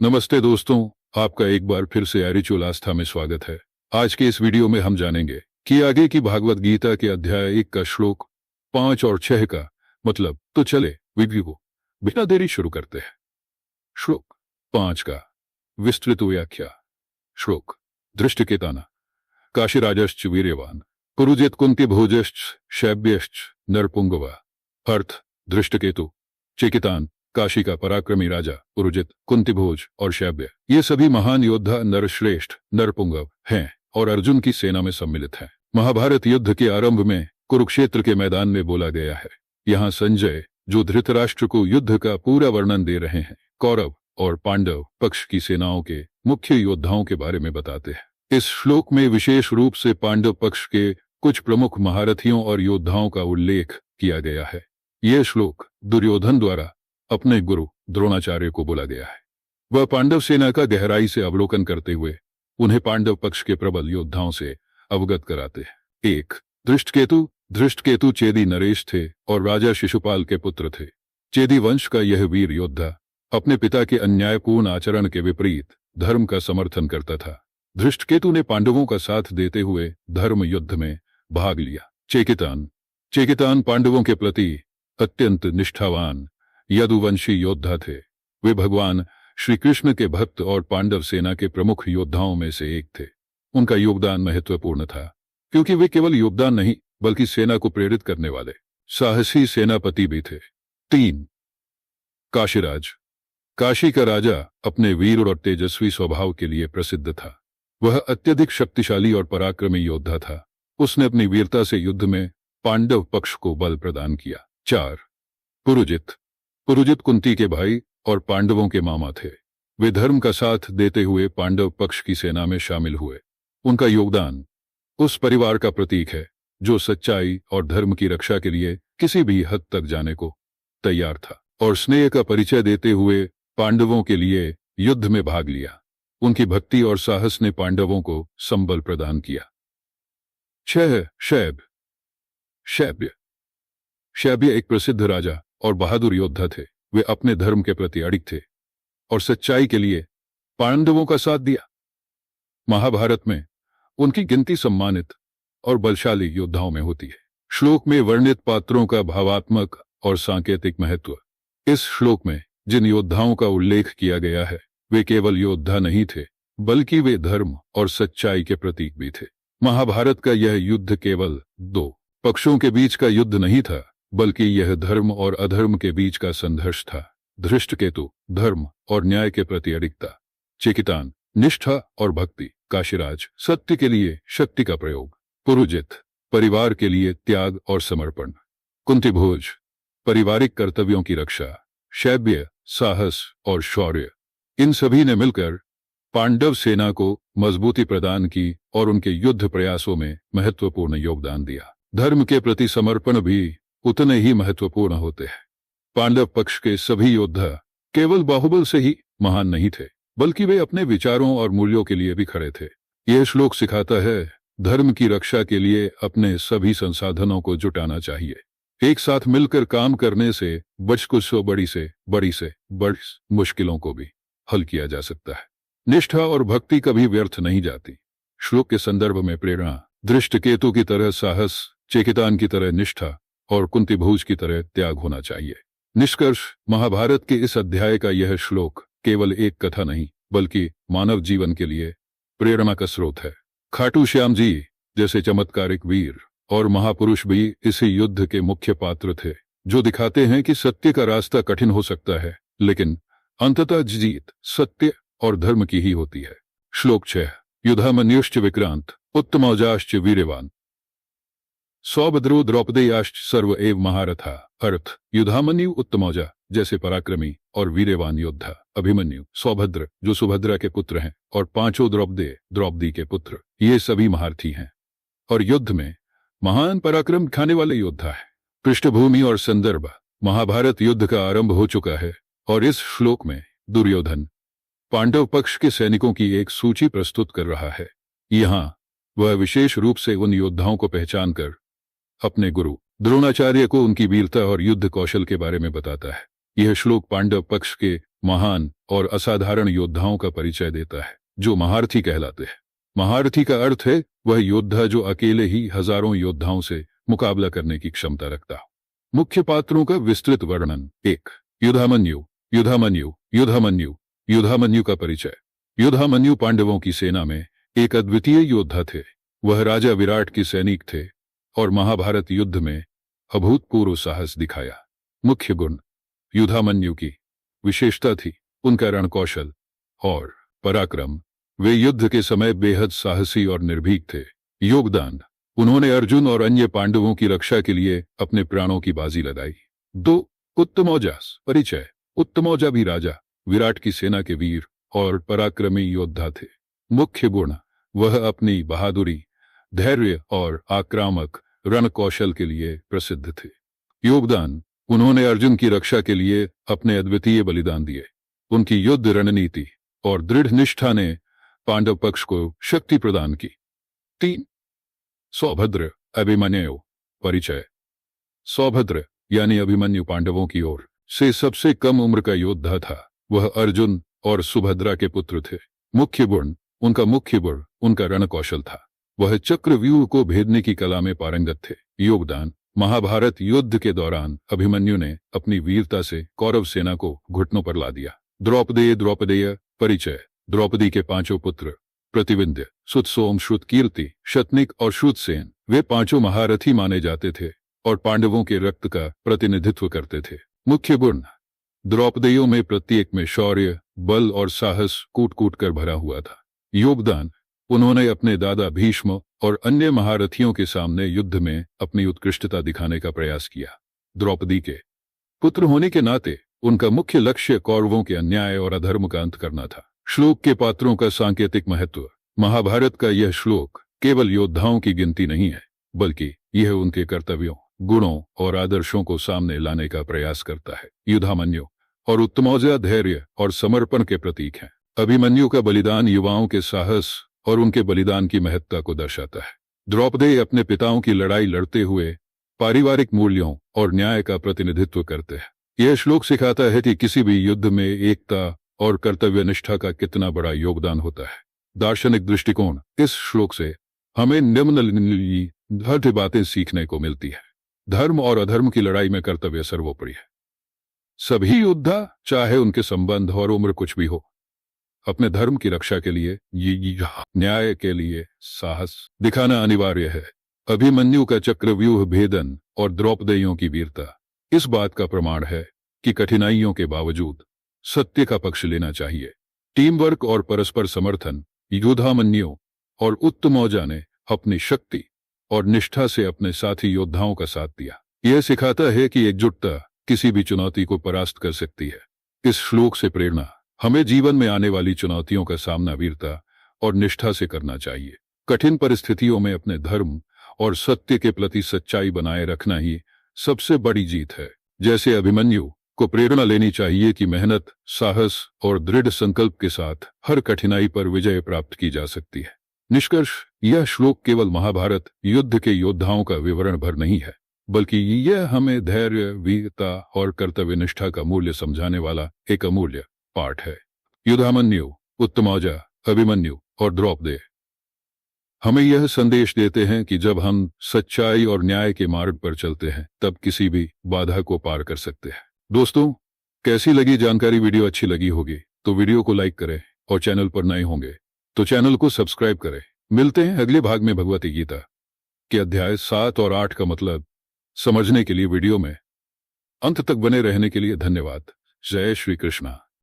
नमस्ते दोस्तों, आपका एक बार फिर से एरिचुअल आस्था में स्वागत है। आज के इस वीडियो में हम जानेंगे कि आगे की भागवत गीता के अध्याय 1 का श्लोक 5 और 6 का मतलब। तो चले वीडियो को बिना देरी शुरू करते हैं। श्लोक 5 का विस्तृत व्याख्या। श्लोक दृष्टकेताना काशीराजश्च वीर्यवान पुरुजित कुंती भोजश्च शैब्यश्च नरपुंगवा। अर्थ दृष्टकेतु, चेकितान काशी का पराक्रमी राजा, पुरुजित, कुंतीभोज और शैब्य ये सभी महान योद्धा नरश्रेष्ठ नरपुंगव हैं और अर्जुन की सेना में सम्मिलित हैं। महाभारत युद्ध के आरंभ में कुरुक्षेत्र के मैदान में बोला गया है। यहाँ संजय जो धृतराष्ट्र को युद्ध का पूरा वर्णन दे रहे हैं, कौरव और पांडव पक्ष की सेनाओं के मुख्य योद्धाओं के बारे में बताते हैं। इस श्लोक में विशेष रूप से पांडव पक्ष के कुछ प्रमुख महारथियों और योद्धाओं का उल्लेख किया गया है। यह श्लोक दुर्योधन द्वारा अपने गुरु द्रोणाचार्य को बोला गया है। वह पांडव सेना का गहराई से अवलोकन करते हुए उन्हें पांडव पक्ष के प्रबल योद्धाओं से अवगत कराते हैं। 1. धृष्टकेतु चेदी नरेश थे और राजा शिशुपाल के पुत्र थे। चेदी वंश का यह वीर योद्धा अपने पिता के अन्यायपूर्ण आचरण के विपरीत धर्म का समर्थन करता था। धृष्टकेतु ने पांडवों का साथ देते हुए धर्म युद्ध में भाग लिया। चेकितान पांडवों के प्रति अत्यंत निष्ठावान यदुवंशी योद्धा थे। वे भगवान श्री कृष्ण के भक्त और पांडव सेना के प्रमुख योद्धाओं में से एक थे। उनका योगदान महत्वपूर्ण था क्योंकि वे केवल योगदान नहीं बल्कि सेना को प्रेरित करने वाले साहसी सेनापति भी थे। 3. काशीराज काशी का राजा अपने वीर और तेजस्वी स्वभाव के लिए प्रसिद्ध था। वह अत्यधिक शक्तिशाली और पराक्रमी योद्धा था। उसने अपनी वीरता से युद्ध में पांडव पक्ष को बल प्रदान किया। 4. पुरुजित कुंती के भाई और पांडवों के मामा थे। वे धर्म का साथ देते हुए पांडव पक्ष की सेना में शामिल हुए। उनका योगदान उस परिवार का प्रतीक है जो सच्चाई और धर्म की रक्षा के लिए किसी भी हद तक जाने को तैयार था और स्नेह का परिचय देते हुए पांडवों के लिए युद्ध में भाग लिया। उनकी भक्ति और साहस ने पांडवों को संबल प्रदान किया। 6. शैब्य एक प्रसिद्ध राजा और बहादुर योद्धा थे। वे अपने धर्म के प्रति अडिग थे और सच्चाई के लिए पांडवों का साथ दिया। महाभारत में उनकी गिनती सम्मानित और बलशाली योद्धाओं में होती है। श्लोक में वर्णित पात्रों का भावात्मक और सांकेतिक महत्व। इस श्लोक में जिन योद्धाओं का उल्लेख किया गया है वे केवल योद्धा नहीं थे बल्कि वे धर्म और सच्चाई के प्रतीक भी थे। महाभारत का यह युद्ध केवल दो पक्षों के बीच का युद्ध नहीं था बल्कि यह धर्म और अधर्म के बीच का संघर्ष था। धृष्टकेतु धर्म और न्याय के प्रति अडिगता, चेकितान निष्ठा और भक्ति, काशीराज सत्य के लिए शक्ति का प्रयोग, पुरुजित परिवार के लिए त्याग और समर्पण, कुंतीभोज पारिवारिक कर्तव्यों की रक्षा, शैब्य साहस और शौर्य। इन सभी ने मिलकर पांडव सेना को मजबूती प्रदान की और उनके युद्ध प्रयासों में महत्वपूर्ण योगदान दिया। धर्म के प्रति समर्पण भी उतने ही महत्वपूर्ण होते हैं। पांडव पक्ष के सभी योद्धा केवल बाहुबल से ही महान नहीं थे बल्कि वे अपने विचारों और मूल्यों के लिए भी खड़े थे। यह श्लोक सिखाता है धर्म की रक्षा के लिए अपने सभी संसाधनों को जुटाना चाहिए। एक साथ मिलकर काम करने से कुछ बड़ी मुश्किलों को भी हल किया जा सकता है। निष्ठा और भक्ति कभी व्यर्थ नहीं जाती। श्लोक के संदर्भ में प्रेरणा धृष्टकेतु की तरह साहस, चेकितान की तरह निष्ठा और कुंतीभोज की तरह त्याग होना चाहिए। निष्कर्ष, महाभारत के इस अध्याय का यह श्लोक केवल एक कथा नहीं बल्कि मानव जीवन के लिए प्रेरणा का स्रोत है। खाटू श्याम जी जैसे चमत्कारिक वीर और महापुरुष भी इसी युद्ध के मुख्य पात्र थे जो दिखाते हैं कि सत्य का रास्ता कठिन हो सकता है लेकिन अंततः जीत सत्य और धर्म की ही होती है। श्लोक 6 युधामन्युश्च विक्रांत उत्तमौजाश्च वीर्यवान सौभद्रो द्रौपदेयाश्च सर्व एव महारथा। अर्थ युधामन्यु उत्तमौजा जैसे पराक्रमी और वीर्यवान योद्धा, अभिमन्यु सौभद्र जो सुभद्रा के पुत्र हैं और पांचों द्रौपदी के पुत्र ये सभी महारथी हैं और युद्ध में महान पराक्रम दिखाने वाले योद्धा है। पृष्ठभूमि और संदर्भ, महाभारत युद्ध का आरंभ हो चुका है और इस श्लोक में दुर्योधन पांडव पक्ष के सैनिकों की एक सूची प्रस्तुत कर रहा है। यहाँ वह विशेष रूप से उन योद्धाओं को पहचान कर अपने गुरु द्रोणाचार्य को उनकी वीरता और युद्ध कौशल के बारे में बताता है। यह श्लोक पांडव पक्ष के महान और असाधारण योद्धाओं का परिचय देता है जो महारथी कहलाते हैं। महारथी का अर्थ है वह योद्धा जो अकेले ही हजारों योद्धाओं से मुकाबला करने की क्षमता रखता हो। मुख्य पात्रों का विस्तृत वर्णन। 1. युधामन्यु। युधामन्यु युधामन्यु युधामन्यु का परिचय। युधामन्यु पांडवों की सेना में एक अद्वितीय योद्धा थे। वह राजा विराट के सैनिक थे और महाभारत युद्ध में अभूतपूर्व साहस दिखाया। मुख्य गुण। युधामन्यु की विशेषता थी उनका रणकौशल और पराक्रम। वे युद्ध के समय बेहद साहसी और निर्भीक थे। योगदान। उन्होंने अर्जुन और अन्य पांडवों की रक्षा के लिए अपने प्राणों की बाजी लगाई। 2. उत्तमौजा। परिचय। उत्तमौजा भी राजा विराट की सेना के वीर और पराक्रमी योद्धा थे। मुख्य गुण। वह अपनी बहादुरी, धैर्य और आक्रामक रणकौशल के लिए प्रसिद्ध थे। योगदान। उन्होंने अर्जुन की रक्षा के लिए अपने अद्वितीय बलिदान दिए। उनकी युद्ध रणनीति और दृढ़ निष्ठा ने पांडव पक्ष को शक्ति प्रदान की। 3. सौभद्र। अभिमन्यु। परिचय। सौभद्र यानी अभिमन्यु पांडवों की ओर से सबसे कम उम्र का योद्धा था। वह अर्जुन और सुभद्रा के पुत्र थे। मुख्य गुण। उनका मुख्य गुण उनका रणकौशल था। वह चक्रव्यूह को भेदने की कला में पारंगत थे। योगदान। महाभारत युद्ध के दौरान अभिमन्यु ने अपनी वीरता से कौरव सेना को घुटनों पर ला दिया। द्रौपदेय। द्रौपदेय। परिचय। द्रौपदी के 5 पुत्र प्रतिविंध्य, सुतसोम, श्रुतकीर्ति, शतनिक और श्रुतसेन, वे 5 महारथी माने जाते थे और पांडवों के रक्त का प्रतिनिधित्व करते थे। मुख्य गुण। द्रौपदियों में प्रत्येक में शौर्य, बल और साहस कूट कूट कर भरा हुआ था। योगदान। उन्होंने अपने दादा भीष्म और अन्य महारथियों के सामने युद्ध में अपनी उत्कृष्टता दिखाने का प्रयास किया। द्रौपदी के पुत्र होने के नाते उनका मुख्य लक्ष्य कौरवों के अन्याय और अधर्म का अंत करना था। श्लोक के पात्रों का सांकेतिक महत्व। महाभारत का यह श्लोक केवल योद्धाओं की गिनती नहीं है, बल्कि यह उनके कर्तव्यों, गुणों और आदर्शों को सामने लाने का प्रयास करता है। युधामन्यु और उत्तमौजा धैर्य और समर्पण के प्रतीक हैं। अभिमन्यु का बलिदान युवाओं के साहस और उनके बलिदान की महत्ता को दर्शाता है। द्रौपदी अपने पिताओं की लड़ाई लड़ते हुए पारिवारिक मूल्यों और न्याय का प्रतिनिधित्व करते हैं। यह श्लोक सिखाता है कि किसी भी युद्ध में एकता और कर्तव्य निष्ठा का कितना बड़ा होता है। दार्शनिक दृष्टिकोण। इस श्लोक से हमें निम्नलिखित बातें सीखने को मिलती है। धर्म और अधर्म की लड़ाई में कर्तव्य सर्वोपरि है। सभी योद्धा, चाहे उनके संबंध और उम्र कुछ भी हो, अपने धर्म की रक्षा के लिए, न्याय के लिए साहस दिखाना अनिवार्य है। अभिमन्यु का चक्रव्यूह भेदन और द्रौपदियों की वीरता इस बात का प्रमाण है कि कठिनाइयों के बावजूद सत्य का पक्ष लेना चाहिए। टीम वर्क और परस्पर समर्थन। युधामन्यु और उत्तमौजा ने अपनी शक्ति और निष्ठा से अपने साथी योद्धाओं का साथ दिया। यह सिखाता है कि एकजुटता किसी भी चुनौती को परास्त कर सकती है। इस श्लोक से प्रेरणा। हमें जीवन में आने वाली चुनौतियों का सामना वीरता और निष्ठा से करना चाहिए। कठिन परिस्थितियों में अपने धर्म और सत्य के प्रति सच्चाई बनाए रखना ही सबसे बड़ी जीत है। जैसे अभिमन्यु को प्रेरणा लेनी चाहिए कि मेहनत, साहस और दृढ़ संकल्प के साथ हर कठिनाई पर विजय प्राप्त की जा सकती है। निष्कर्ष। यह श्लोक केवल महाभारत युद्ध के योद्धाओं का विवरण भर नहीं है, बल्कि यह हमें धैर्य, वीरता और कर्तव्य निष्ठा का मूल्य समझाने वाला एक अमूल्य पाठ है। युधामन्यु, उत्तमौजा, अभिमन्यु और द्रौपदी हमें यह संदेश देते हैं कि जब हम सच्चाई और न्याय के मार्ग पर चलते हैं, तब किसी भी बाधा को पार कर सकते हैं। दोस्तों, कैसी लगी जानकारी? वीडियो अच्छी लगी होगी तो वीडियो को लाइक करें और चैनल पर नए होंगे तो चैनल को सब्सक्राइब करें। मिलते हैं अगले भाग में भगवती गीता के अध्याय 7 और 8 का मतलब समझने के लिए वीडियो में अंत तक बने रहने के लिए धन्यवाद। जय श्री कृष्णा।